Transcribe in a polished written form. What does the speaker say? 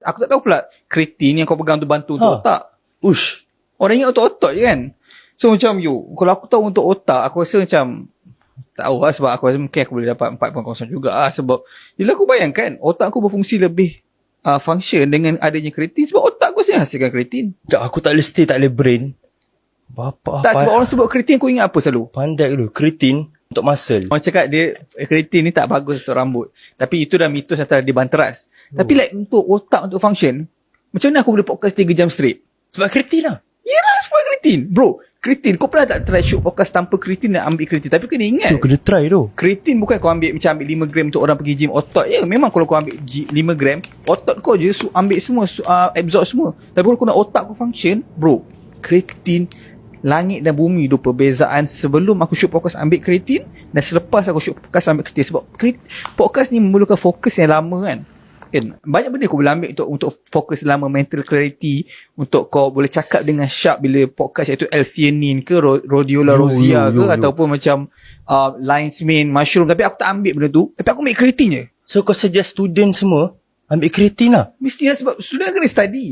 Aku tak tahu pula kreatin yang kau pegang tu bantu untuk otak. Ush. Orang ingat untuk otak je kan. So macam kalau aku tahu untuk otak, aku rasa macam tak tahu lah, sebab aku rasa mungkin aku boleh dapat 4.0 juga lah. Sebab bila aku bayangkan otak aku berfungsi lebih function dengan adanya kreatin, sebab otak aku sendiri hasilkan kreatin. Aku tak boleh stay, tak boleh brain. Bapa Tak, sebab orang sebut kreatin, kau ingat apa selalu? Pandai dulu. Kreatin untuk muscle. Orang cakap dia kreatin ni tak bagus untuk rambut. Tapi itu dah mitos antara di banteras. Tapi like untuk otak, untuk function, macam mana aku boleh podcast 3 jam straight? Sebab kreatin lah. Yelah, sebab kreatin. Bro, kreatin. Kau pernah tak try shoot podcast tanpa kreatin dan ambil kreatin? Tapi kena ingat, Tu kena try tu. kreatin bukan kau ambil macam ambil 5 gram untuk orang pergi gym otot. Ya, memang kalau kau ambil 5 gram, otot kau je ambil semua, absorb semua. Tapi kalau kau nak otak kau function, bro, kreatin, langit dan bumi tu perbezaan. Sebelum aku shoot podcast ambil kreatin dan selepas aku shoot podcast ambil kreatin. Sebab podcast ni memerlukan fokus yang lama kan. Banyak benda kau boleh ambil untuk fokus lama, mental clarity, untuk kau boleh cakap dengan sharp bila podcast, iaitu L-theanine ke rhodiola rosea ke ataupun macam lion's mane, mushroom. Tapi aku tak ambil benda tu, tapi aku ambil kreatin je. So kau suggest student semua ambil kreatin lah. Mestilah, sebab student kena study.